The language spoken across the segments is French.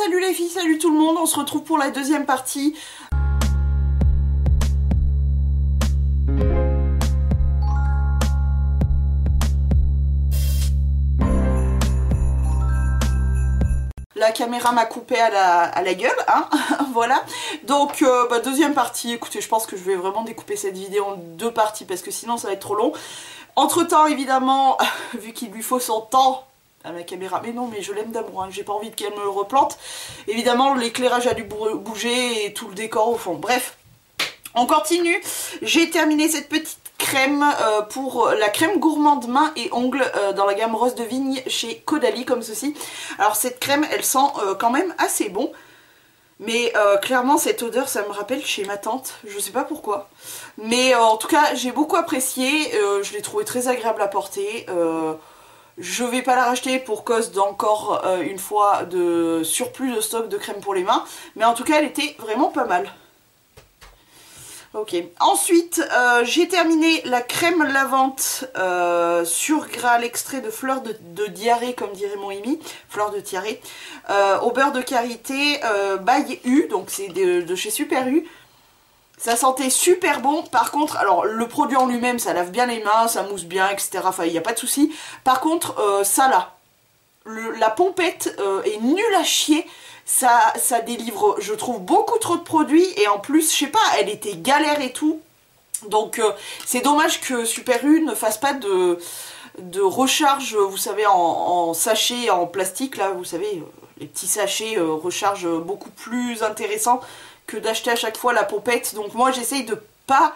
salut les filles, salut tout le monde, on se retrouve pour la deuxième partie. La caméra m'a coupé à la gueule, hein. Voilà. Donc, deuxième partie. Écoutez, je pense que je vais vraiment découper cette vidéo en deux parties parce que sinon ça va être trop long. Entre temps, évidemment, vu qu'il lui faut son temps à la caméra, mais non, mais je l'aime d'amour, hein, j'ai pas envie qu'elle me le replante. Évidemment, l'éclairage a dû bouger et tout le décor au fond. Bref, on continue. J'ai terminé cette petite crème pour la crème gourmande main et ongles dans la gamme rose de vigne chez Caudalie, comme ceci. Alors cette crème, elle sent quand même assez bon, mais clairement cette odeur, ça me rappelle chez ma tante, je sais pas pourquoi. Mais en tout cas, j'ai beaucoup apprécié, je l'ai trouvé très agréable à porter. Je vais pas la racheter pour cause d'encore une fois de surplus de stock de crème pour les mains, mais en tout cas elle était vraiment pas mal. Ok, ensuite j'ai terminé la crème lavante sur Graal extrait de fleurs de diarrhée, comme dirait mon Amy, fleurs de diarrhée, au beurre de karité by U, donc c'est de chez Super U. Ça sentait super bon. Par contre, alors le produit en lui-même, ça lave bien les mains, ça mousse bien, etc. Enfin, il n'y a pas de souci. Par contre, ça là, la pompette est nulle à chier. Ça délivre, je trouve, beaucoup trop de produits. Et en plus, je sais pas, elle était galère et tout. Donc, c'est dommage que Super U ne fasse pas de recharge, vous savez, en sachet, en plastique. Là, vous savez, les petits sachets recharge beaucoup plus intéressants que d'acheter à chaque fois la pompette. Donc moi j'essaye de pas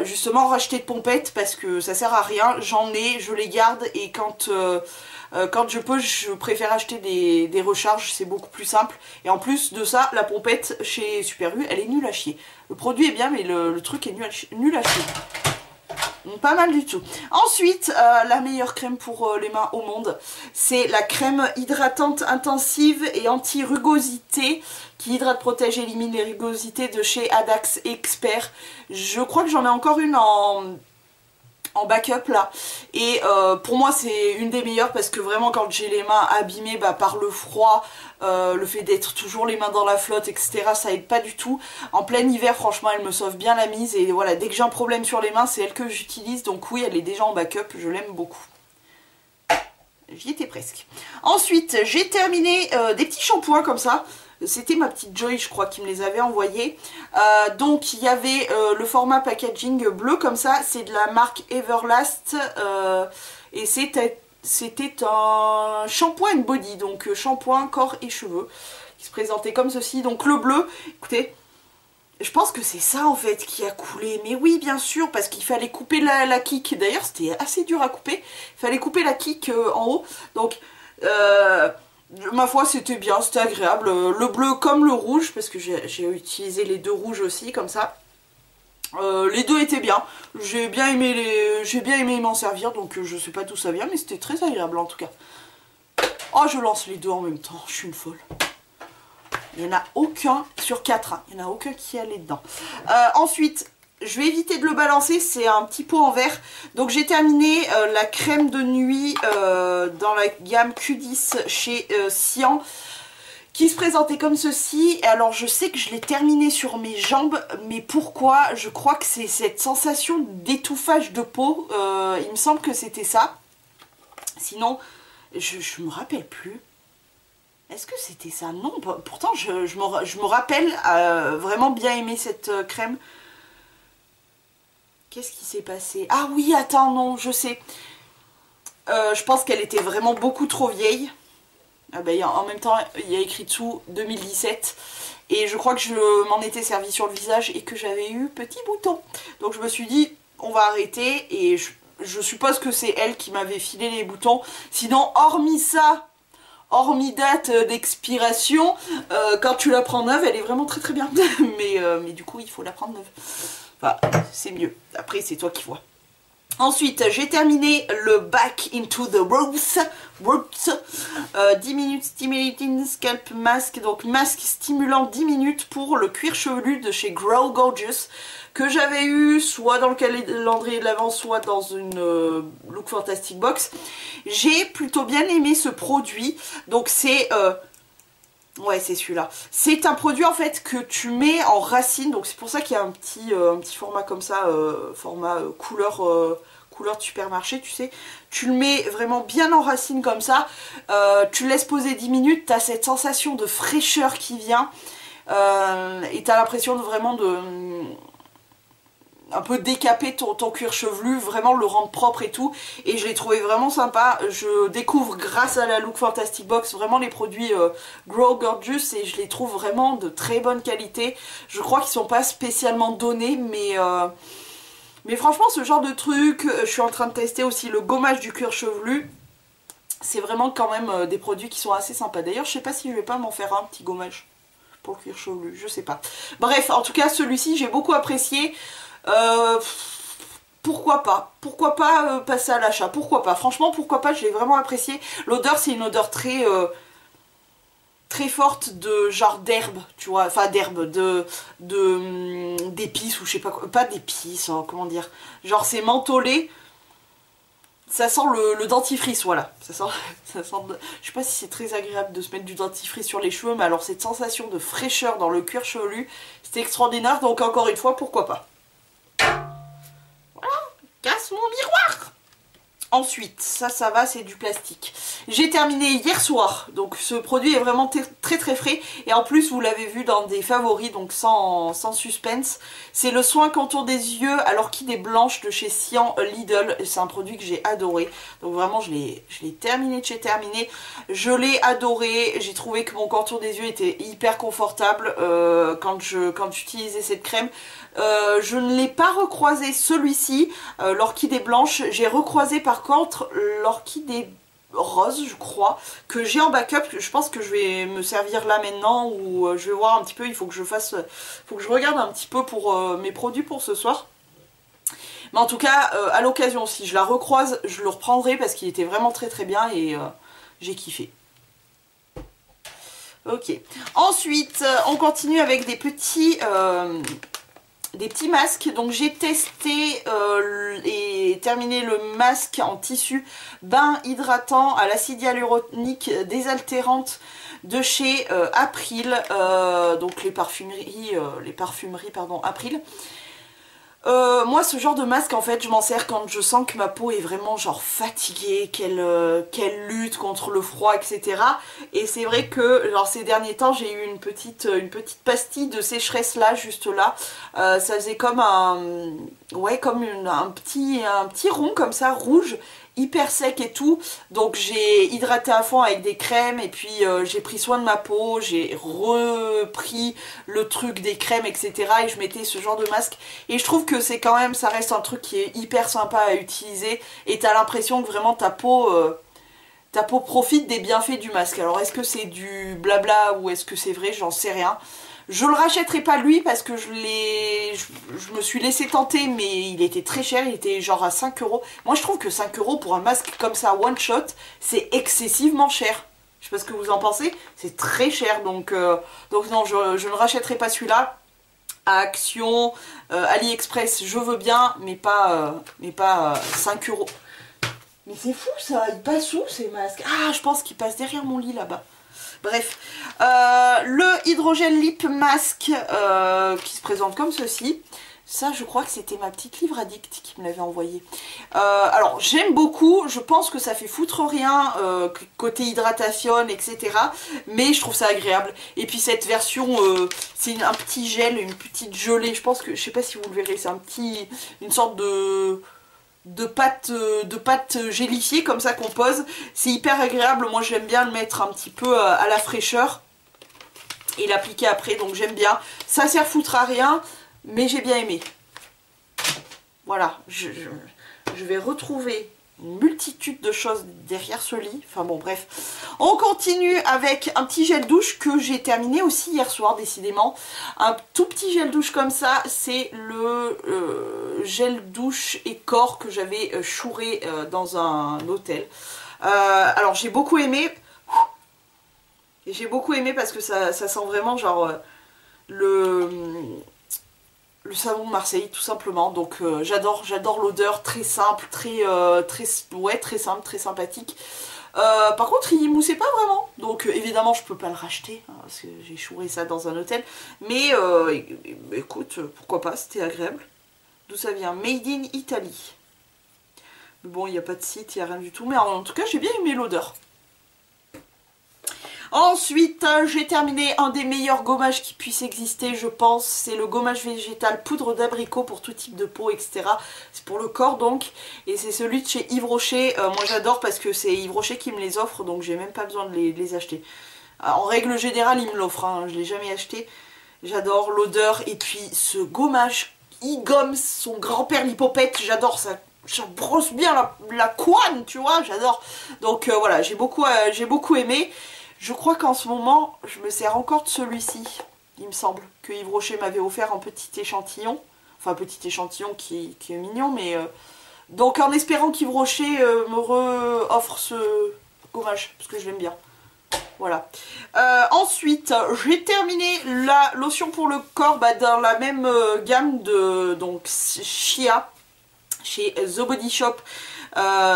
justement racheter de pompette parce que ça sert à rien. J'en ai, je les garde et quand je peux, je préfère acheter des recharges, c'est beaucoup plus simple. Et en plus de ça, la pompette chez Super U, elle est nulle à chier. Le produit est bien mais le truc est nul à chier. Pas mal du tout. Ensuite, la meilleure crème pour les mains au monde, c'est la crème hydratante intensive et anti-rugosité qui hydrate, protège et élimine les rugosités de chez Adax Expert. Je crois que j'en ai encore une en backup là, et pour moi c'est une des meilleures parce que vraiment quand j'ai les mains abîmées par le froid, le fait d'être toujours les mains dans la flotte, etc., ça aide pas du tout. En plein hiver, franchement, elle me sauve bien la mise et voilà, dès que j'ai un problème sur les mains, c'est elle que j'utilise, donc oui, elle est déjà en backup, je l'aime beaucoup. J'y étais presque. Ensuite, j'ai terminé des petits shampoings comme ça. C'était ma petite Joy, je crois, qui me les avait envoyés. Donc, il y avait le format packaging bleu comme ça. C'est de la marque Everlast. Et c'était un shampoing and body. Donc, shampoing, corps et cheveux. Qui se présentait comme ceci. Donc, le bleu, écoutez, je pense que c'est ça, en fait, qui a coulé. Mais oui, bien sûr, parce qu'il fallait couper la kick. D'ailleurs, c'était assez dur à couper. Il fallait couper la kick en haut. Donc, ma foi, c'était bien, c'était agréable. Le bleu comme le rouge, parce que j'ai utilisé les deux rouges aussi, comme ça. Les deux étaient bien. J'ai bien aimé m'en servir, donc je sais pas d'où ça vient, mais c'était très agréable en tout cas. Oh, je lance les deux en même temps, je suis une folle. Il n'y en a aucun sur 4, hein. Il n'y en a aucun qui allait dedans. Ensuite, je vais éviter de le balancer, c'est un petit pot en verre. Donc j'ai terminé la crème de nuit dans la gamme Q10 chez Sian, qui se présentait comme ceci. Et alors je sais que je l'ai terminé sur mes jambes, mais pourquoi? Je crois que c'est cette sensation d'étouffage de peau, il me semble que c'était ça. Sinon, je me rappelle plus. Est-ce que c'était ça? Non, pourtant je me rappelle vraiment bien aimer cette crème. Qu'est-ce qui s'est passé? Ah oui, attends, non, je sais. Je pense qu'elle était vraiment beaucoup trop vieille. Ah bah, en même temps, il y a écrit dessous 2017. Et je crois que je m'en étais servi sur le visage et que j'avais eu petit bouton. Donc je me suis dit, on va arrêter. Et je suppose que c'est elle qui m'avait filé les boutons. Sinon, hormis ça, hormis date d'expiration, quand tu la prends neuve, elle est vraiment très très bien. mais du coup, il faut la prendre neuve. Enfin, c'est mieux. Après, c'est toi qui vois. Ensuite, j'ai terminé le Back into the Roots. 10 minutes Stimulating Scalp Mask. Donc, masque stimulant 10 minutes pour le cuir chevelu de chez Grow Gorgeous. Que j'avais eu soit dans le calendrier de l'Avent, soit dans une Look Fantastic Box. J'ai plutôt bien aimé ce produit. Donc, c'est Ouais, c'est celui-là. C'est un produit en fait que tu mets en racine, donc c'est pour ça qu'il y a un petit format comme ça, format couleur de supermarché, tu sais. Tu le mets vraiment bien en racine comme ça, tu le laisses poser 10 minutes, t'as cette sensation de fraîcheur qui vient, et t'as l'impression de vraiment de un peu décaper ton cuir chevelu, vraiment le rendre propre et tout, et je l'ai trouvé vraiment sympa. Je découvre grâce à la Look Fantastic Box vraiment les produits Grow Gorgeous, et je les trouve vraiment de très bonne qualité. Je crois qu'ils sont pas spécialement donnés, mais franchement ce genre de truc, je suis en train de tester aussi le gommage du cuir chevelu. C'est vraiment quand même des produits qui sont assez sympas. D'ailleurs je sais pas si je vais pas m'en faire un petit gommage pour le cuir chevelu, je sais pas. Bref, en tout cas celui-ci j'ai beaucoup apprécié. Pourquoi pas passer à l'achat, pourquoi pas, franchement pourquoi pas, j'ai vraiment apprécié. L'odeur c'est une odeur très forte de genre d'herbe, tu vois, enfin d'herbe, d'épices ou je sais pas quoi, pas d'épices, hein, comment dire, genre c'est mentholé. Ça sent le dentifrice, voilà. Ça sent je sais pas si c'est très agréable de se mettre du dentifrice sur les cheveux, mais alors cette sensation de fraîcheur dans le cuir chevelu, c'était extraordinaire, donc encore une fois, pourquoi pas. Casse mon miroir. Ensuite, ça va, c'est du plastique. J'ai terminé hier soir, donc ce produit est vraiment très très frais. Et en plus, vous l'avez vu dans des favoris, donc sans suspense. C'est le soin contour des yeux à l'orchidée blanche de chez Sian Lidl. C'est un produit que j'ai adoré. Donc vraiment, je l'ai terminé de chez terminé. Je l'ai adoré. J'ai trouvé que mon contour des yeux était hyper confortable quand j'utilisais cette crème. Je ne l'ai pas recroisé celui-ci, l'orchidée blanche. J'ai recroisé par contre l'orchidée rose, je crois, que j'ai en backup. Je pense que je vais me servir là maintenant, ou je vais voir un petit peu. Il faut que je regarde un petit peu pour mes produits pour ce soir. Mais en tout cas, à l'occasion, si je la recroise, je le reprendrai parce qu'il était vraiment très très bien et j'ai kiffé. Ok. Ensuite, on continue avec des petits masques. Donc j'ai testé et terminé le masque en tissu bain hydratant à l'acide hyaluronique désaltérante de chez April, donc les parfumeries pardon, April. Moi ce genre de masque en fait je m'en sers quand je sens que ma peau est vraiment genre fatiguée, qu'elle lutte contre le froid, etc. Et c'est vrai que genre ces derniers temps j'ai eu une petite pastille de sécheresse là, juste là. Ça faisait comme un petit rond comme ça, rouge, hyper sec et tout. Donc j'ai hydraté à fond avec des crèmes et puis j'ai pris soin de ma peau, j'ai repris le truc des crèmes, etc. et je mettais ce genre de masque et je trouve que c'est quand même, ça reste un truc qui est hyper sympa à utiliser et t'as l'impression que vraiment ta peau profite des bienfaits du masque. Alors est-ce que c'est du blabla ou est-ce que c'est vrai, j'en sais rien. Je le rachèterai pas lui parce que je me suis laissé tenter, mais il était très cher, il était genre à 5 €. Moi je trouve que 5 € pour un masque comme ça one shot, c'est excessivement cher. Je sais pas ce que vous en pensez, c'est très cher, donc non, je ne rachèterai pas celui-là. À Action, AliExpress, je veux bien, mais pas 5 €. Mais c'est fou ça, il passe où ces masques? Ah, je pense qu'il passe derrière mon lit là-bas. Bref, le hydrogel lip mask qui se présente comme ceci. Ça, je crois que c'était ma petite livre addict qui me l'avait envoyé. Alors, j'aime beaucoup. Je pense que ça fait foutre rien côté hydratation, etc. Mais je trouve ça agréable. Et puis cette version, c'est un petit gel, une petite gelée. Je pense que, je sais pas si vous le verrez, c'est une sorte de pâte gélifiée comme ça qu'on pose. C'est hyper agréable. Moi j'aime bien le mettre un petit peu à la fraîcheur et l'appliquer après, donc j'aime bien. Ça sert foutre à rien, mais j'ai bien aimé. Voilà, je vais retrouver une multitude de choses derrière ce lit. Enfin bon, bref. On continue avec un petit gel douche que j'ai terminé aussi hier soir, décidément. Un tout petit gel douche comme ça, c'est le gel douche et corps que j'avais chouré dans un hôtel. Alors j'ai beaucoup aimé. J'ai beaucoup aimé parce que ça sent vraiment genre le savon de Marseille tout simplement. Donc j'adore l'odeur, très simple, très simple, très sympathique. Par contre il moussait pas vraiment, donc évidemment je peux pas le racheter, hein, parce que j'ai chouré ça dans un hôtel, mais écoute, pourquoi pas, c'était agréable. D'où ça vient? Made in Italy. Mais bon, il n'y a pas de site, il n'y a rien du tout, mais en tout cas j'ai bien aimé l'odeur. Ensuite, j'ai terminé un des meilleurs gommages qui puisse exister, je pense. C'est le gommage végétal poudre d'abricot pour tout type de peau, etc. C'est pour le corps donc. Et c'est celui de chez Yves Rocher. Moi j'adore parce que c'est Yves Rocher qui me les offre, donc j'ai même pas besoin de les acheter. En règle générale, il me l'offre, hein, je ne l'ai jamais acheté. J'adore l'odeur. Et puis ce gommage, il gomme son grand-père l'hypopète, j'adore ça. Ça brosse bien la couenne, tu vois, j'adore. Donc voilà, j'ai beaucoup aimé. Je crois qu'en ce moment, je me sers encore de celui-ci, il me semble, que Yves Rocher m'avait offert en petit échantillon. Enfin, un petit échantillon qui est mignon, mais... Donc, en espérant qu'Yves Rocher me re-offre ce gommage, parce que je l'aime bien. Voilà. Ensuite, j'ai terminé la lotion pour le corps dans la même gamme de donc Shea, chez The Body Shop,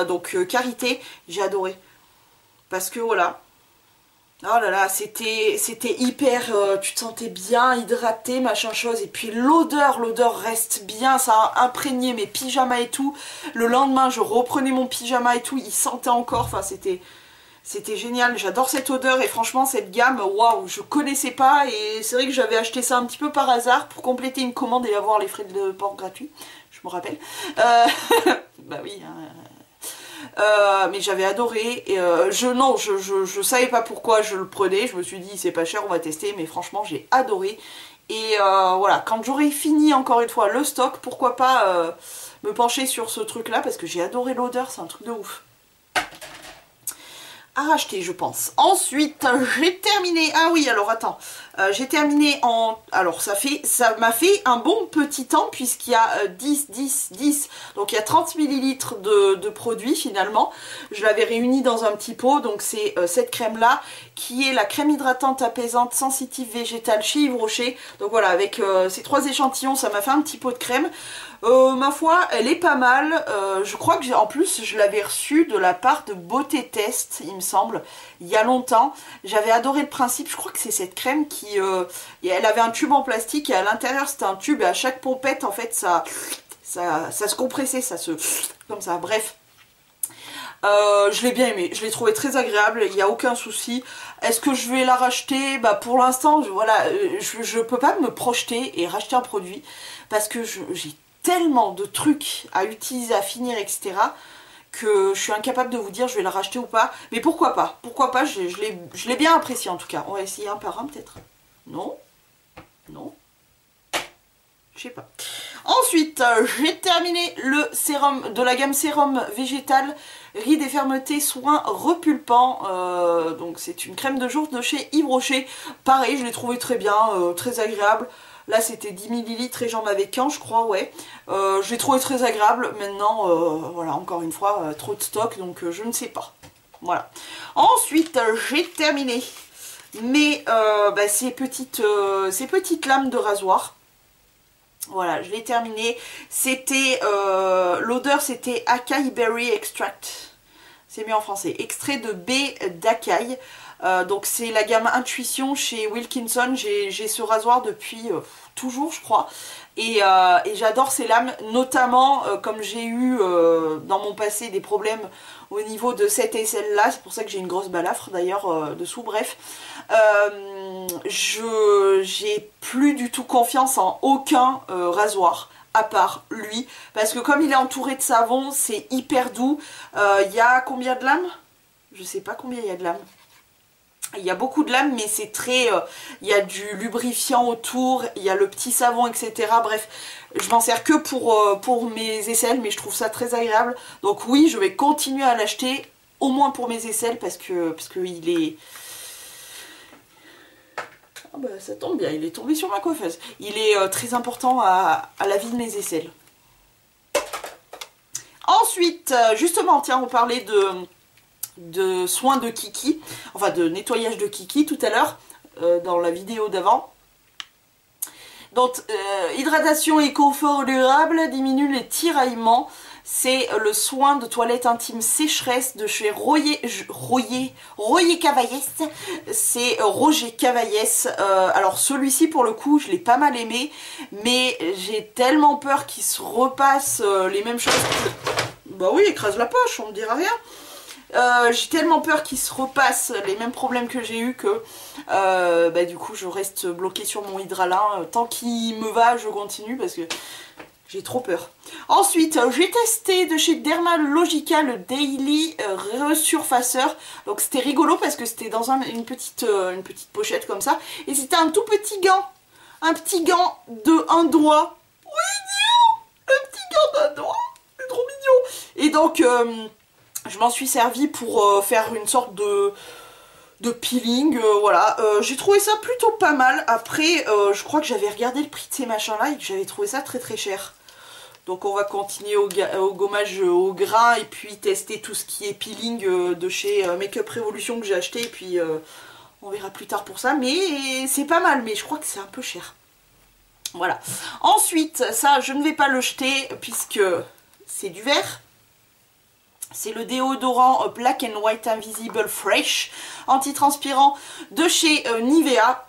donc Karité. J'ai adoré. Parce que, voilà... Oh là là, c'était hyper, tu te sentais bien hydraté, machin chose, et puis l'odeur reste bien, ça a imprégné mes pyjamas et tout. Le lendemain, je reprenais mon pyjama et tout, il sentait encore, enfin c'était génial, j'adore cette odeur, et franchement cette gamme, waouh, je connaissais pas, et c'est vrai que j'avais acheté ça un petit peu par hasard pour compléter une commande et avoir les frais de port gratuits, je me rappelle. Bah oui, hein. Mais j'avais adoré et je savais pas pourquoi je le prenais, je me suis dit c'est pas cher, on va tester, mais franchement j'ai adoré. Et voilà, quand j'aurai fini encore une fois le stock, pourquoi pas me pencher sur ce truc là, parce que j'ai adoré l'odeur, c'est un truc de ouf. À racheter, je pense. Ensuite, j'ai terminé... Ah oui, alors attends. J'ai terminé en... Alors, ça m'a fait un bon petit temps, puisqu'il y a 10. Donc, il y a 30 ml de produits, finalement. Je l'avais réuni dans un petit pot. Donc, c'est cette crème-là, qui est la crème hydratante apaisante sensitive végétale chez Yves Rocher. Donc, voilà, avec ces 3 échantillons, ça m'a fait un petit pot de crème. Ma foi, elle est pas mal. Je crois que en plus je l'avais reçue de la part de Beauté Test, il me semble, il y a longtemps. J'avais adoré le principe. Je crois que c'est cette crème qui... elle avait un tube en plastique et à l'intérieur c'était un tube, et à chaque pompette en fait ça se compressait, ça se... comme ça, bref. Je l'ai bien aimé, je l'ai trouvé très agréable, il n'y a aucun souci. Est-ce que je vais la racheter? Bah pour l'instant, voilà, je peux pas me projeter et racheter un produit parce que j'ai tellement de trucs à utiliser, à finir, etc. que je suis incapable de vous dire je vais la racheter ou pas. Mais pourquoi pas? Pourquoi pas? Je l'ai bien apprécié en tout cas. On va essayer un par un peut-être. Non? Non? Je sais pas. Ensuite, j'ai terminé le sérum de la gamme sérum végétal rides et fermeté soins repulpants. Donc c'est une crème de jour de chez Yves Rocher. Pareil, je l'ai trouvé très bien, très agréable. Là c'était 10 ml et j'en avais qu'un je crois, ouais. Je l'ai trouvé très agréable. Maintenant, voilà, encore une fois, trop de stock, donc je ne sais pas. Voilà. Ensuite, j'ai terminé ces petites lames de rasoir. Voilà, je l'ai terminé. C'était, l'odeur c'était Acai Berry Extract. C'est mieux en français. Extrait de baie d'acai. Donc c'est la gamme Intuition chez Wilkinson. J'ai ce rasoir depuis toujours je crois. Et j'adore ces lames, notamment comme j'ai eu dans mon passé des problèmes au niveau de cette aisselle là. C'est pour ça que j'ai une grosse balafre d'ailleurs dessous, bref. J'ai plus du tout confiance en aucun rasoir à part lui, parce que comme il est entouré de savon, c'est hyper doux. Il y a combien de lames? Je sais pas combien il y a de lames. Il y a beaucoup de lames, mais c'est très... il y a du lubrifiant autour, il y a le petit savon, etc. Bref, je m'en sers que pour mes aisselles, mais je trouve ça très agréable. Donc oui, je vais continuer à l'acheter, au moins pour mes aisselles, parce que il est... Ah bah ça tombe bien, il est tombé sur ma coiffeuse. Il est très important à la vie de mes aisselles. Ensuite, justement, tiens, on parlait de soins de kiki, enfin de nettoyage de kiki tout à l'heure, dans la vidéo d'avant. Donc, hydratation et confort durable, diminue les tiraillements. c'est le soin de toilette intime sécheresse de chez Royer Cavaillès. C'est Roger Cavaillès. Alors celui-ci pour le coup je l'ai pas mal aimé, mais j'ai tellement peur qu'il se repasse les mêmes choses. Bah oui, écrase la poche, on me dira rien. J'ai tellement peur qu'il se repasse les mêmes problèmes que j'ai eu que bah, du coup je reste bloquée sur mon hydralin. Tant qu'il me va, je continue parce que j'ai trop peur. Ensuite, j'ai testé de chez Dermalogica le Daily Resurfaceur. Donc c'était rigolo parce que c'était dans une petite pochette comme ça. Et c'était un tout petit gant. Un petit gant de un doigt. Oui, un petit gant d'un doigt. C'est trop mignon. Et donc, je m'en suis servi pour faire une sorte de peeling, voilà. J'ai trouvé ça plutôt pas mal. Après, je crois que j'avais regardé le prix de ces machins-là et que j'avais trouvé ça très très cher. Donc on va continuer au gommage au grain et puis tester tout ce qui est peeling de chez Makeup Revolution que j'ai acheté. Et puis on verra plus tard pour ça. Mais c'est pas mal, mais je crois que c'est un peu cher. Voilà. Ensuite, ça je ne vais pas le jeter puisque c'est du verre. C'est le déodorant Black and White Invisible Fresh antitranspirant de chez Nivea.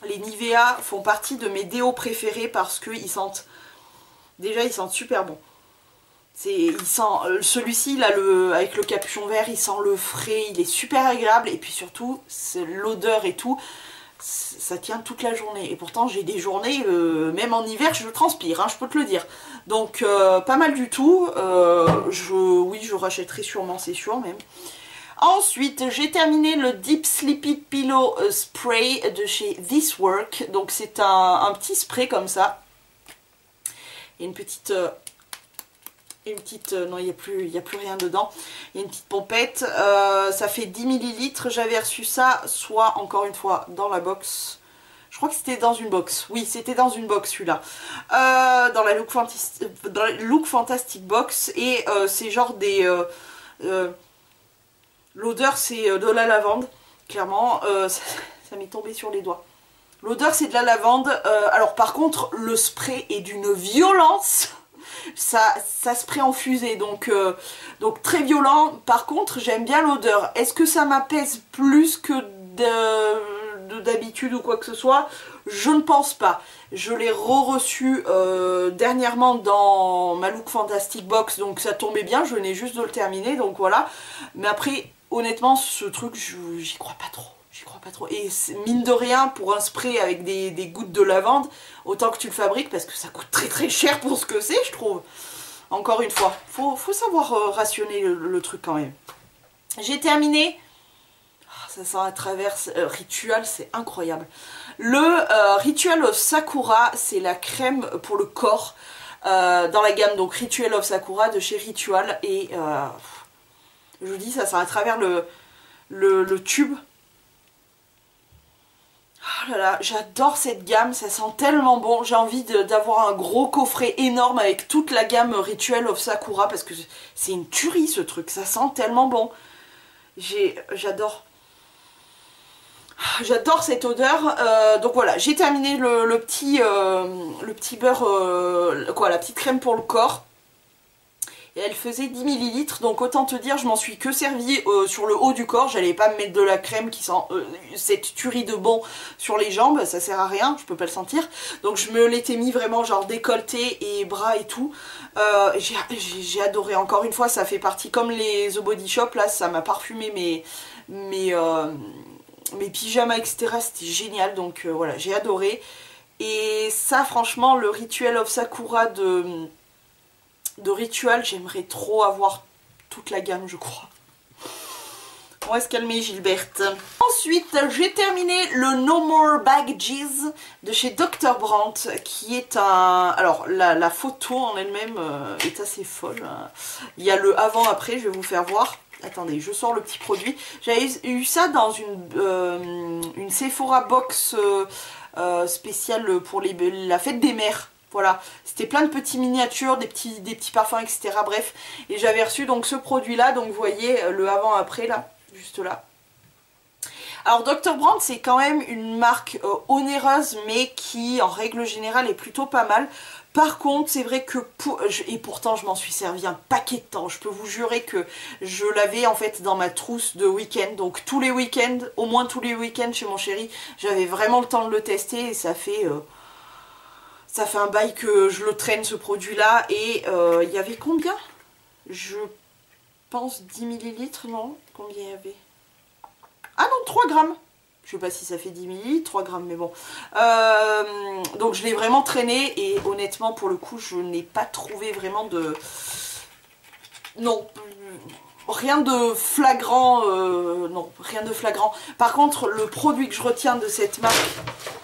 Les Nivea font partie de mes déos préférés parce qu'ils sentent... Déjà, ils sentent super bon. Celui-ci, là, avec le capuchon vert, il sent le frais, il est super agréable. Et puis surtout, l'odeur et tout, ça tient toute la journée. Et pourtant, j'ai des journées, même en hiver, je transpire, hein, je peux te le dire. Donc, pas mal du tout. Oui, je rachèterai sûrement, c'est sûr même. Ensuite, j'ai terminé le Deep Sleepy Pillow Spray de chez This Work. Donc, c'est un petit spray comme ça. Il y a une petite non, il n'y a plus rien dedans. Il y a une petite pompette. Ça fait 10 ml. J'avais reçu ça, soit encore une fois dans la box. Je crois que c'était dans une box. Oui, c'était dans une box celui-là. Dans la Look Fantastic Box. Et c'est genre des... l'odeur, c'est de la lavande. Clairement, ça m'est tombé sur les doigts. L'odeur c'est de la lavande, alors par contre le spray est d'une violence, ça spray en fusée, donc très violent. Par contre j'aime bien l'odeur. Est-ce que ça m'apaise plus que d'habitude ou quoi que ce soit? Je ne pense pas. Je l'ai reçu dernièrement dans ma Look Fantastic Box, donc ça tombait bien, je venais juste de le terminer, donc voilà. Mais après honnêtement ce truc j'y crois pas trop. J'y crois pas trop. Et mine de rien, pour un spray avec des gouttes de lavande, autant que tu le fabriques, parce que ça coûte très très cher pour ce que c'est, je trouve. Encore une fois, faut savoir rationner le truc quand même. J'ai terminé. Ça sent à travers Ritual, c'est incroyable. Le Ritual of Sakura, c'est la crème pour le corps. Dans la gamme donc Ritual of Sakura de chez Ritual. Et je vous dis, ça sent à travers le tube. Oh là là, j'adore cette gamme, ça sent tellement bon. J'ai envie d'avoir un gros coffret énorme avec toute la gamme Ritual of Sakura parce que c'est une tuerie ce truc, ça sent tellement bon. J'adore. J'adore cette odeur. Donc voilà, j'ai terminé le petit beurre, la petite crème pour le corps. Et elle faisait 10 ml, donc autant te dire, je m'en suis que servi sur le haut du corps. J'allais pas me mettre de la crème qui sent cette tuerie de bon sur les jambes, ça sert à rien, je peux pas le sentir. Donc je me l'étais mis vraiment genre décolleté et bras et tout. J'ai adoré, encore une fois, ça fait partie comme les The Body Shop, là ça m'a parfumé mes pyjamas, etc. C'était génial, donc voilà, j'ai adoré. Et ça franchement, le Ritual of Sakura de Ritual, j'aimerais trop avoir toute la gamme, je crois. On va se calmer, Gilberte. Ensuite, j'ai terminé le No More Baggies de chez Dr. Brandt, qui est un... Alors, la photo en elle-même est assez folle. Il y a le avant-après, je vais vous faire voir. Attendez, je sors le petit produit. J'avais eu ça dans une Sephora box spéciale pour la fête des mères. Voilà, c'était plein de petits miniatures, des petits parfums, etc. Bref, et j'avais reçu donc ce produit-là, donc vous voyez le avant-après là, juste là. Alors Dr. Brandt, c'est quand même une marque onéreuse, mais qui en règle générale est plutôt pas mal. Par contre, c'est vrai que, et pourtant je m'en suis servi un paquet de temps, je peux vous jurer que je l'avais en fait dans ma trousse de week-end, donc tous les week-ends, au moins tous les week-ends chez mon chéri, j'avais vraiment le temps de le tester et ça fait un bail que je le traîne ce produit-là. Et il y avait combien? Je pense 10 millilitres, non? Combien il y avait? Ah non, 3 grammes. Je sais pas si ça fait 10 millilitres, 3 grammes, mais bon. Donc je l'ai vraiment traîné et honnêtement, pour le coup, je n'ai pas trouvé vraiment de... Non, rien de flagrant. Non, rien de flagrant. Par contre, le produit que je retiens de cette marque...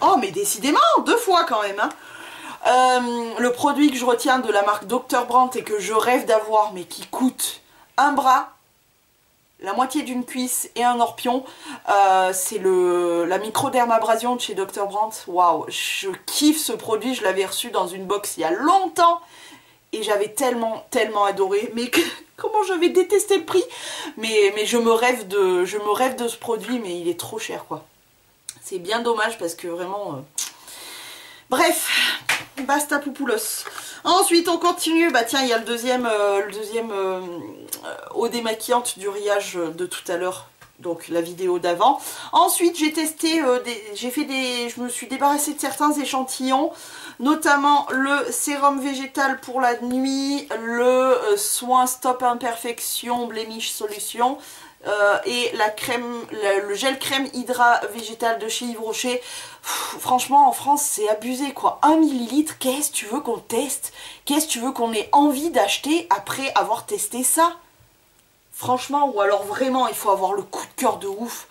Oh, mais décidément, 2 fois quand même, hein. Le produit que je retiens de la marque Dr. Brandt et que je rêve d'avoir, mais qui coûte un bras, la moitié d'une cuisse et un orpion, c'est la microdermabrasion de chez Dr. Brandt. Waouh, je kiffe ce produit, je l'avais reçu dans une box il y a longtemps et j'avais tellement adoré, mais comment j'avais détesté le prix, mais je me rêve de ce produit, mais il est trop cher quoi. C'est bien dommage parce que vraiment... Bref, basta poupoulos. Ensuite on continue, bah tiens il y a le deuxième eau démaquillante du Riage de tout à l'heure, donc la vidéo d'avant. Ensuite j'ai testé, je me suis débarrassée de certains échantillons, notamment le sérum végétal pour la nuit, le soin stop imperfection blemish solution, et la crème, le gel crème hydra végétal de chez Yves Rocher. Franchement en France c'est abusé quoi, 1 millilitre, qu'est-ce que tu veux qu'on teste? Qu'est-ce que tu veux qu'on ait envie d'acheter après avoir testé ça? Franchement, ou alors vraiment il faut avoir le coup de cœur de ouf.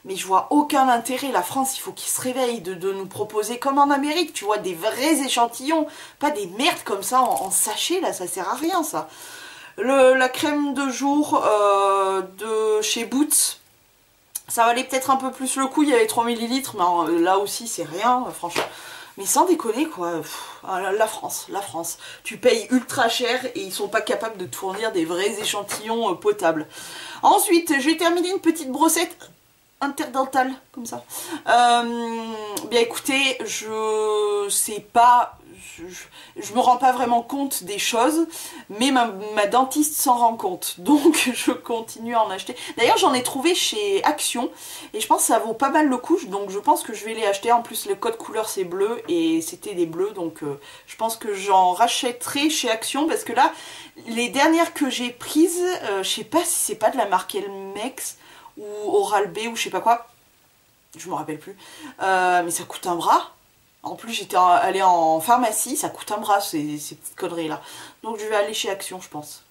Mais je vois aucun intérêt, la France il faut qu'il se réveille de nous proposer comme en Amérique, tu vois, des vrais échantillons, pas des merdes comme ça en sachet là, ça sert à rien ça. La crème de jour de chez Boots, ça valait peut-être un peu plus le coup, il y avait 3 millilitres, mais là aussi c'est rien, franchement. Mais sans déconner quoi, la France, tu payes ultra cher et ils sont pas capables de te fournir des vrais échantillons potables. Ensuite, j'ai terminé une petite brossette interdentale, comme ça. Bien écoutez, je sais pas... Je me rends pas vraiment compte des choses, mais ma dentiste s'en rend compte, donc je continue à en acheter. D'ailleurs j'en ai trouvé chez Action et je pense que ça vaut pas mal le coup, donc je pense que je vais les acheter. En plus le code couleur c'est bleu et c'était des bleus, donc je pense que j'en rachèterai chez Action, parce que là les dernières que j'ai prises, je sais pas si c'est pas de la marque Elmex ou Oral-B ou je sais pas quoi, je me rappelle plus, mais ça coûte un bras. En plus j'étais allée en pharmacie, ça coûte un bras ces petites conneries là. Donc je vais aller chez Action je pense.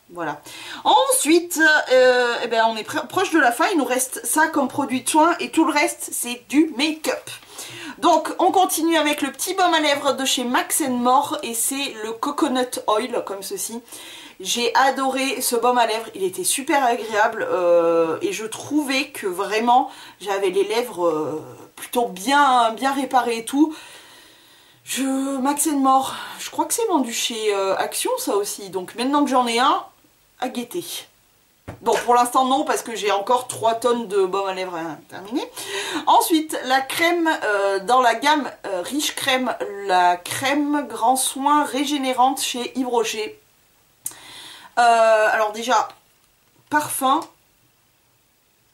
Voilà. Ensuite, eh ben, on est proche de la fin, il nous reste ça comme produit de soin et tout le reste c'est du make-up. Donc on continue avec le petit baume à lèvres de chez Max More et c'est le Coconut Oil comme ceci. J'ai adoré ce baume à lèvres, il était super agréable et je trouvais que vraiment j'avais les lèvres plutôt bien réparées et tout. Max More, je crois que c'est vendu chez Action ça aussi, donc maintenant que j'en ai un, à guetter. Bon pour l'instant non parce que j'ai encore 3 tonnes de baume à lèvres à terminer. Ensuite la crème dans la gamme Riche Crème, la crème grand soin régénérante chez Yves Rocher. Alors déjà, parfum,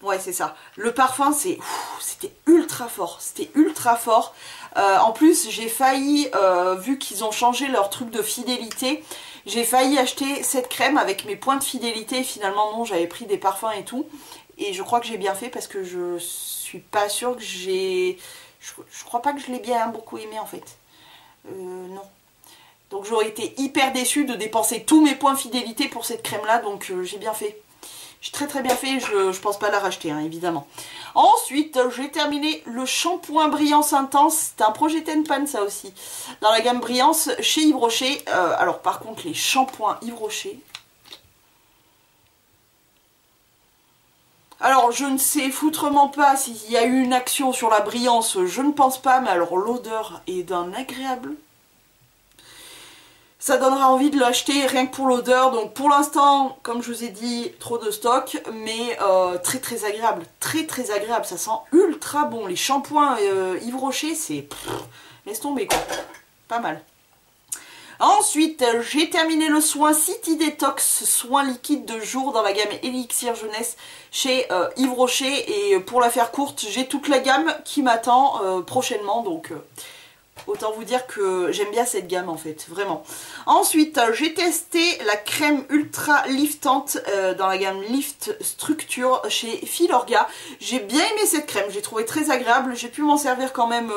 ouais c'est ça, le parfum c'était ultra fort, en plus j'ai failli, vu qu'ils ont changé leur truc de fidélité, j'ai failli acheter cette crème avec mes points de fidélité, et finalement non, j'avais pris des parfums et tout, et je crois que j'ai bien fait parce que je suis pas sûre que je crois pas que je l'ai bien beaucoup aimé en fait, non. Donc j'aurais été hyper déçue de dépenser tous mes points fidélité pour cette crème là, donc j'ai bien fait. J'ai très bien fait, je pense pas la racheter hein, évidemment. Ensuite j'ai terminé le shampoing Brillance Intense, c'est un Projet Pan ça aussi. Dans la gamme Brillance chez Yves Rocher. Alors par contre les shampoings Yves Rocher. Alors je ne sais foutrement pas s'il y a eu une action sur la brillance, je ne pense pas, mais alors l'odeur est d'un agréable. Ça donnera envie de l'acheter rien que pour l'odeur. Donc pour l'instant, comme je vous ai dit, trop de stock, mais très agréable. Très agréable, ça sent ultra bon. Les shampoings Yves Rocher, c'est... laisse tomber quoi. Pas mal. Ensuite, j'ai terminé le soin City Detox, soin liquide de jour dans la gamme Elixir Jeunesse chez Yves Rocher. Et pour la faire courte, j'ai toute la gamme qui m'attend prochainement, donc autant vous dire que j'aime bien cette gamme en fait, vraiment. Ensuite, j'ai testé la crème ultra liftante dans la gamme Lift Structure chez Filorga. J'ai bien aimé cette crème, j'ai trouvé très agréable. J'ai pu m'en servir quand même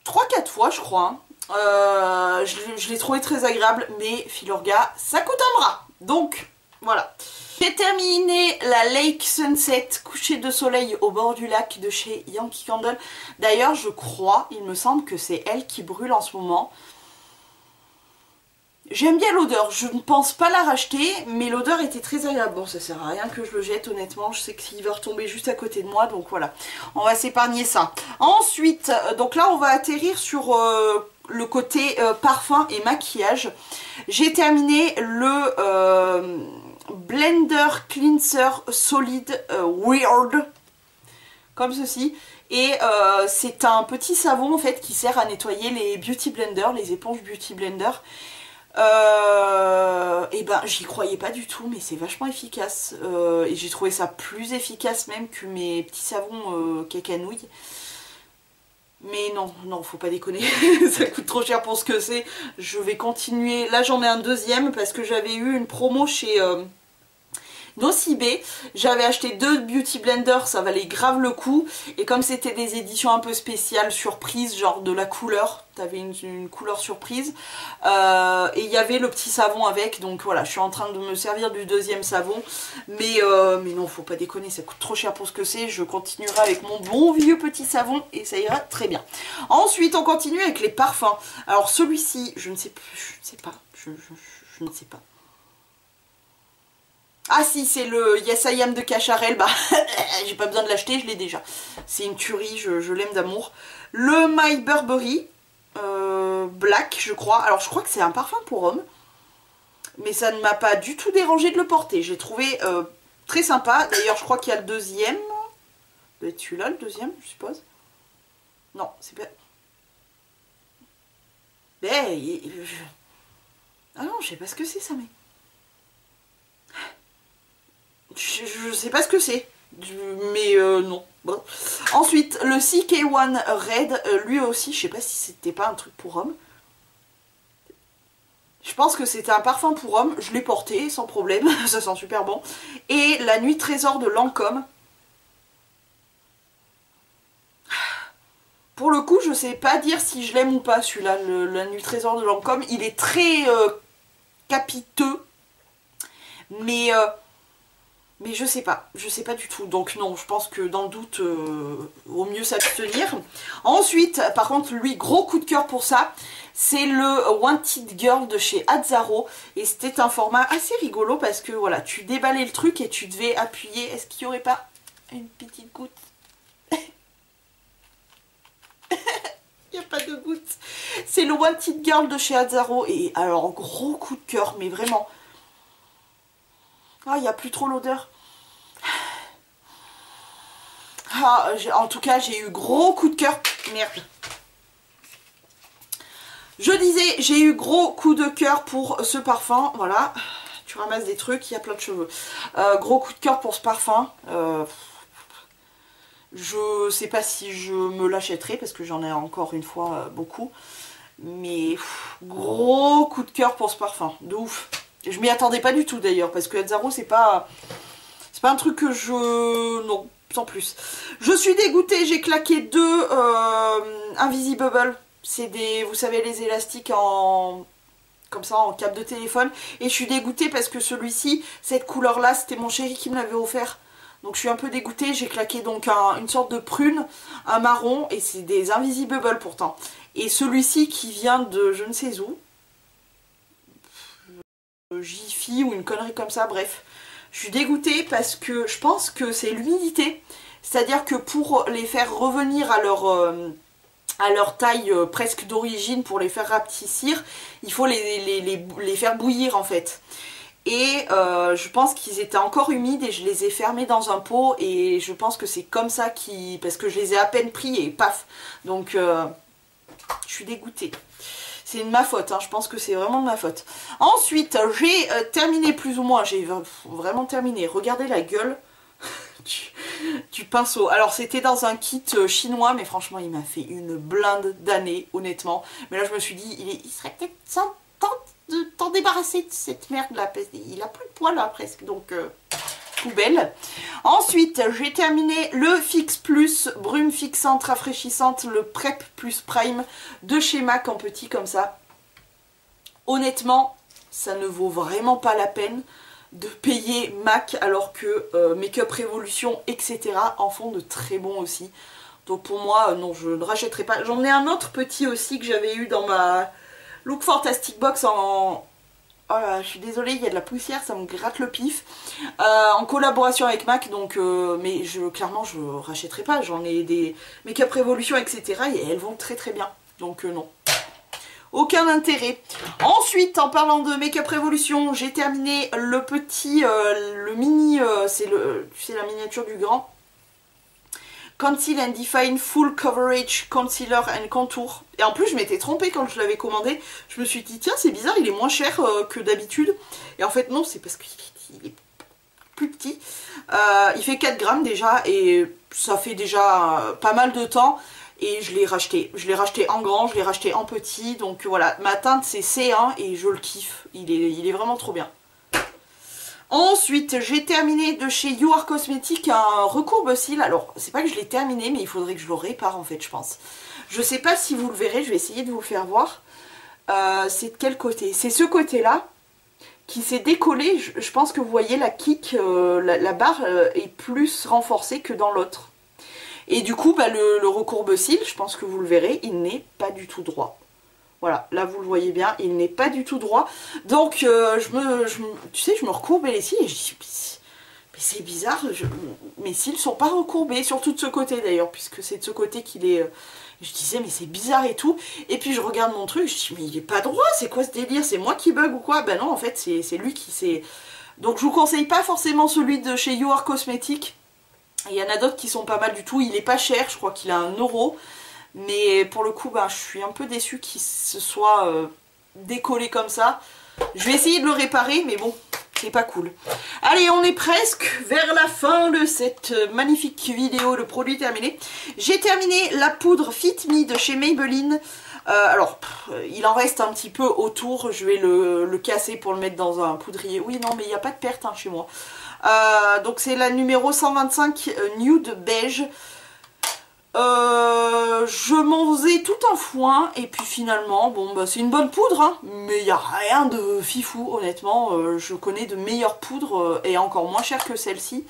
3-4 fois je crois. Je l'ai trouvé très agréable, mais Filorga, ça coûte un bras. Donc, voilà. J'ai terminé la Lake Sunset coucher de soleil au bord du lac de chez Yankee Candle. D'ailleurs, je crois, il me semble que c'est elle qui brûle en ce moment. J'aime bien l'odeur, je ne pense pas la racheter, mais l'odeur était très agréable. Bon, ça sert à rien que je le jette, honnêtement, je sais qu'il va retomber juste à côté de moi, donc voilà. On va s'épargner ça. Ensuite, donc là, on va atterrir sur le côté parfum et maquillage. J'ai terminé le Blender Cleanser Solid Weird, comme ceci. Et c'est un petit savon en fait qui sert à nettoyer les Beauty Blender, les éponges Beauty Blender. Et ben j'y croyais pas du tout, mais c'est vachement efficace. Et j'ai trouvé ça plus efficace même que mes petits savons cacanouilles. Mais non, non, faut pas déconner, ça coûte trop cher pour ce que c'est. Je vais continuer, là j'en ai un deuxième parce que j'avais eu une promo chez Nocibé. J'avais acheté 2 Beauty Blender, ça valait grave le coup. Et comme c'était des éditions un peu spéciales, surprise, genre de la couleur, t'avais une couleur surprise. Et il y avait le petit savon avec, donc voilà, je suis en train de me servir du deuxième savon. Mais non, faut pas déconner, ça coûte trop cher pour ce que c'est. Je continuerai avec mon bon vieux petit savon et ça ira très bien. Ensuite, on continue avec les parfums. Alors celui-ci, je ne sais pas. Ah si, c'est le Yes I Am de Cacharel, bah j'ai pas besoin de l'acheter, je l'ai déjà. C'est une tuerie, je l'aime d'amour. Le My Burberry Black, je crois. Alors je crois que c'est un parfum pour homme, mais ça ne m'a pas du tout dérangé de le porter. J'ai trouvé très sympa. D'ailleurs je crois qu'il y a le deuxième. Ça doit être celui-là le deuxième, je suppose. Non, c'est pas... Ah non, je sais pas ce que c'est ça, mais... Je sais pas ce que c'est, mais non. Bon. Ensuite, le CK1 Red, lui aussi, je sais pas si c'était pas un truc pour homme. Je pense que c'était un parfum pour homme, je l'ai porté sans problème, ça sent super bon. Et la Nuit Trésor de Lancôme. Pour le coup, je sais pas dire si je l'aime ou pas celui-là, la Nuit Trésor de Lancôme. Il est très capiteux, mais je sais pas du tout, donc non, je pense que dans le doute, au mieux s'abstenir. Ensuite, par contre, lui, gros coup de cœur pour ça, c'est le Wanted Girl de chez Azzaro, et c'était un format assez rigolo parce que voilà, tu déballais le truc et tu devais appuyer. Est-ce qu'il n'y aurait pas une petite goutte? Il n'y a pas de goutte. C'est le Wanted Girl de chez Azzaro, et alors gros coup de cœur, mais vraiment. Ah, il n'y a plus trop l'odeur. Ah, en tout cas, j'ai eu gros coup de cœur. Merde. Je disais, j'ai eu gros coup de cœur pour ce parfum. Voilà. Tu ramasses des trucs, il y a plein de cheveux. Gros coup de cœur pour ce parfum. Je sais pas si je me l'achèterai parce que j'en ai encore une fois beaucoup. Mais gros coup de cœur pour ce parfum. De ouf. Je m'y attendais pas du tout d'ailleurs, parce que Azzaro c'est pas un truc que je... Non, sans plus. Je suis dégoûtée, j'ai claqué 2 Invisibubble. C'est des, vous savez, les élastiques en... comme ça, en câble de téléphone. Et je suis dégoûtée parce que celui-ci, cette couleur-là, c'était mon chéri qui me l'avait offert. Donc je suis un peu dégoûtée, j'ai claqué donc une sorte de prune, un marron, et c'est des Invisibubble pourtant. Et celui-ci qui vient de je ne sais où, Jiffy ou une connerie comme ça, bref. Je suis dégoûtée parce que je pense que c'est l'humidité. C'est-à-dire que pour les faire revenir à leur taille presque d'origine, pour les faire rapetissir, il faut les faire bouillir en fait. Et je pense qu'ils étaient encore humides et je les ai fermés dans un pot, et je pense que c'est comme ça parce que je les ai à peine pris et paf. Donc Je suis dégoûtée. C'est de ma faute, hein. Je pense que c'est vraiment de ma faute. Ensuite, j'ai terminé plus ou moins, j'ai vraiment terminé. Regardez la gueule du pinceau. Alors c'était dans un kit chinois, mais franchement il m'a fait une blinde d'années, honnêtement. Mais là je me suis dit, il serait peut-être temps de t'en débarrasser de cette merde là. Il a plus de poils là presque, donc poubelle. Ensuite j'ai terminé le Fix Plus, brume fixante, rafraîchissante, le Prep Plus Prime de chez MAC en petit comme ça. Honnêtement, ça ne vaut vraiment pas la peine de payer MAC alors que Make-up Revolution, etc. en font de très bons aussi. Donc pour moi, non, je ne rachèterai pas. J'en ai un autre petit aussi que j'avais eu dans ma Look Fantastic Box en... Oh là, je suis désolée, il y a de la poussière, ça me gratte le pif. En collaboration avec MAC, donc mais clairement je rachèterai pas. J'en ai des Make-up Revolution, etc. et elles vont très très bien. Donc non. Aucun intérêt. Ensuite, en parlant de Make-up Revolution, j'ai terminé le petit, le mini, c'est la miniature du grand. Conceal and Define Full Coverage Concealer and Contour. Et en plus, je m'étais trompée quand je l'avais commandé. Je me suis dit, tiens, c'est bizarre, il est moins cher que d'habitude. Et en fait, non, c'est parce qu'il est plus petit. Il fait 4 grammes déjà et ça fait déjà pas mal de temps. Et je l'ai racheté. Je l'ai racheté en grand, je l'ai racheté en petit. Donc voilà, ma teinte c'est C1 et je le kiffe. Il est vraiment trop bien. Ensuite, j'ai terminé de chez You Are Cosmetics un recourbe-cils. Alors, c'est pas que je l'ai terminé, mais il faudrait que je le répare en fait, je pense. Je sais pas si vous le verrez, je vais essayer de vous le faire voir. C'est de quel côté? C'est ce côté-là qui s'est décollé. Je pense que vous voyez la kick, la barre est plus renforcée que dans l'autre. Et du coup, bah, le recourbe-cils, je pense que vous le verrez, il n'est pas du tout droit. Voilà, là vous le voyez bien, il n'est pas du tout droit. Donc, tu sais, je me recourbais les cils et je dis, mais c'est bizarre, mes cils sont pas recourbés, surtout de ce côté d'ailleurs, puisque c'est de ce côté qu'il est... Je disais, mais c'est bizarre et tout. Et puis je regarde mon truc, je dis, mais il est pas droit, c'est quoi ce délire? C'est moi qui bug ou quoi? Ben non, en fait, c'est lui qui s'est... Donc je vous conseille pas forcément celui de chez You Are Cosmetics. Il y en a d'autres qui sont pas mal du tout, il est pas cher, je crois qu'il a 1 €. Mais pour le coup, bah, je suis un peu déçue qu'il se soit décollé comme ça. Je vais essayer de le réparer, mais bon, c'est pas cool. Allez, on est presque vers la fin de cette magnifique vidéo, le produit terminé. J'ai terminé la poudre Fit Me de chez Maybelline. Alors, il en reste un petit peu autour, je vais le casser pour le mettre dans un poudrier. Oui, non, mais il n'y a pas de perte hein, chez moi. Donc c'est la numéro 125 Nude Beige. Je m'en faisais tout un foin et puis finalement, bon bah c'est une bonne poudre hein, mais il n'y a rien de fifou honnêtement. Je connais de meilleures poudres et encore moins chères que celle-ci.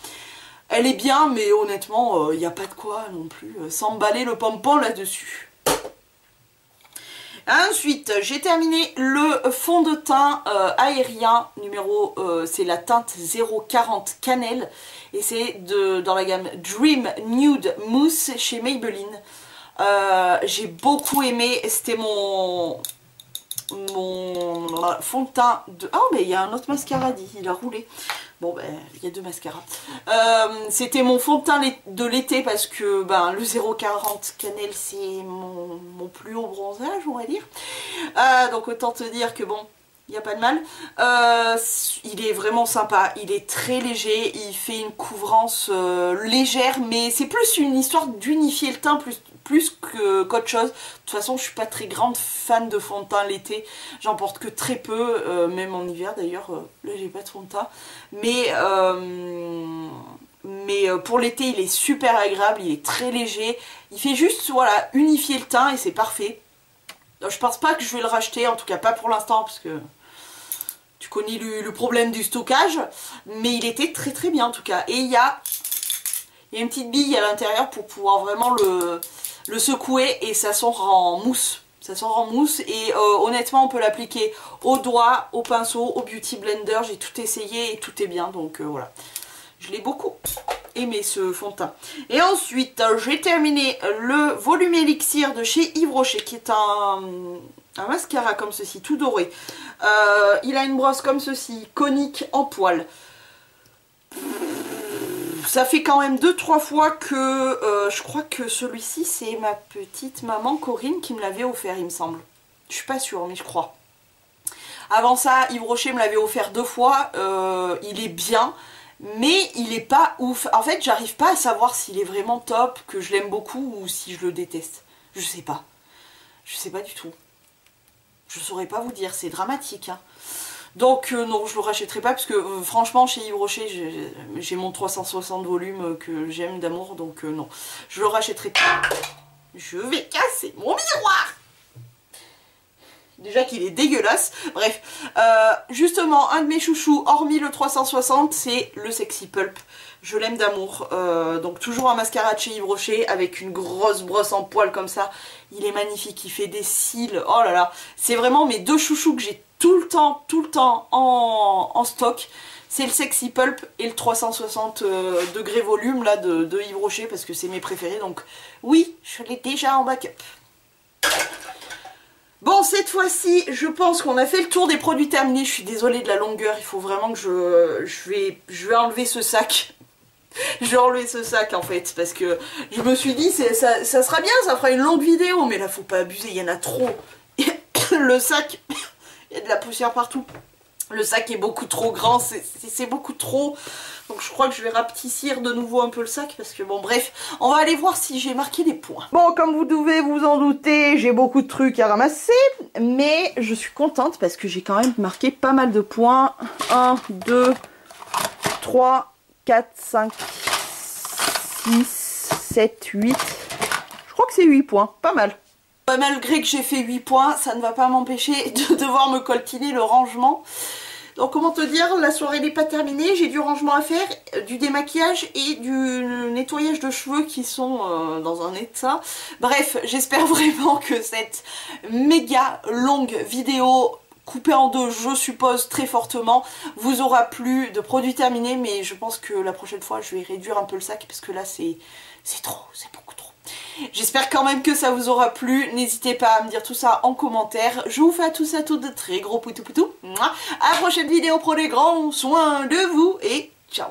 Elle est bien mais honnêtement il n'y a pas de quoi non plus s'emballer le pompon là-dessus. Ensuite, j'ai terminé le fond de teint aérien numéro, c'est la teinte 040 Cannelle et c'est dans la gamme Dream Nude Mousse chez Maybelline. J'ai beaucoup aimé, c'était mon fond de teint de... Oh mais il y a un autre mascara dit, il a roulé. Bon ben il y a 2 mascaras. C'était mon fond de teint de l'été parce que ben, le 040 Cannelle c'est mon plus haut bronzage on va dire. Donc autant te dire que bon, il n'y a pas de mal. Il est vraiment sympa, il est très léger, il fait une couvrance légère mais c'est plus une histoire d'unifier le teint plus qu'autre chose. De toute façon je suis pas très grande fan de fond de teint l'été, j'en porte que très peu, même en hiver d'ailleurs, là j'ai pas de fond de teint. Mais pour l'été il est super agréable, il est très léger, il fait juste voilà unifier le teint et c'est parfait. Je pense pas que je vais le racheter, en tout cas pas pour l'instant parce que tu connais le problème du stockage, mais il était très très bien en tout cas. Et il y a une petite bille à l'intérieur pour pouvoir vraiment le secouer et ça sort en mousse. Ça sort en mousse et honnêtement on peut l'appliquer au doigt, au pinceau, au beauty blender. J'ai tout essayé et tout est bien donc voilà. Je l'ai beaucoup aimé ce fond de teint. Et ensuite j'ai terminé le volume élixir de chez Yves Rocher qui est un mascara comme ceci, tout doré. Il a une brosse comme ceci, conique en poil. Ça fait quand même 2-3 fois que je crois que celui-ci c'est ma petite maman Corinne qui me l'avait offert, il me semble. Je suis pas sûre mais je crois. Avant ça, Yves Rocher me l'avait offert 2 fois, il est bien, mais il est pas ouf. En fait, j'arrive pas à savoir s'il est vraiment top, que je l'aime beaucoup ou si je le déteste. Je sais pas. Je sais pas du tout. Je saurais pas vous dire, c'est dramatique. Hein. Donc non, je le rachèterai pas parce que franchement chez Yves Rocher j'ai mon 360 volumes que j'aime d'amour, donc non, je le rachèterai pas. Je vais casser mon miroir. Déjà qu'il est dégueulasse. Bref, justement un de mes chouchous hormis le 360 c'est le Sexy Pulp. Je l'aime d'amour, donc toujours un mascara de chez Yves Rocher avec une grosse brosse en poil comme ça. Il est magnifique, il fait des cils, oh là là. C'est vraiment mes 2 chouchous que j'ai tout le temps en stock. C'est le Sexy Pulp et le 360 degrés volume là de Yves Rocher parce que c'est mes préférés. Donc oui, je l'ai déjà en backup. Bon, cette fois-ci, je pense qu'on a fait le tour des produits terminés. Je suis désolée de la longueur, il faut vraiment que je vais enlever ce sac. Je vais enlever ce sac en fait, parce que je me suis dit, ça sera bien, ça fera une longue vidéo, mais là, faut pas abuser, il y en a trop. Le sac, il y a de la poussière partout. Le sac est beaucoup trop grand, c'est beaucoup trop. Donc je crois que je vais rapetissir de nouveau un peu le sac parce que bon bref, on va aller voir si j'ai marqué des points. Bon, comme vous devez vous en douter, j'ai beaucoup de trucs à ramasser, mais je suis contente parce que j'ai quand même marqué pas mal de points. 1, 2, 3, 4, 5, 6, 7, 8. Je crois que c'est 8 points, pas mal. Malgré que j'ai fait 8 points, ça ne va pas m'empêcher de devoir me coltiner le rangement. Donc comment te dire, la soirée n'est pas terminée, j'ai du rangement à faire, du démaquillage et du nettoyage de cheveux qui sont dans un état. Bref, j'espère vraiment que cette méga longue vidéo coupée en 2, je suppose très fortement, vous aura plu, de produits terminés, mais je pense que la prochaine fois je vais réduire un peu le sac parce que là c'est trop, c'est beaucoup trop. J'espère quand même que ça vous aura plu, n'hésitez pas à me dire tout ça en commentaire. Je vous fais à tous et à toutes de très gros poutou poutou. À la prochaine vidéo, prenez grand soin de vous et ciao.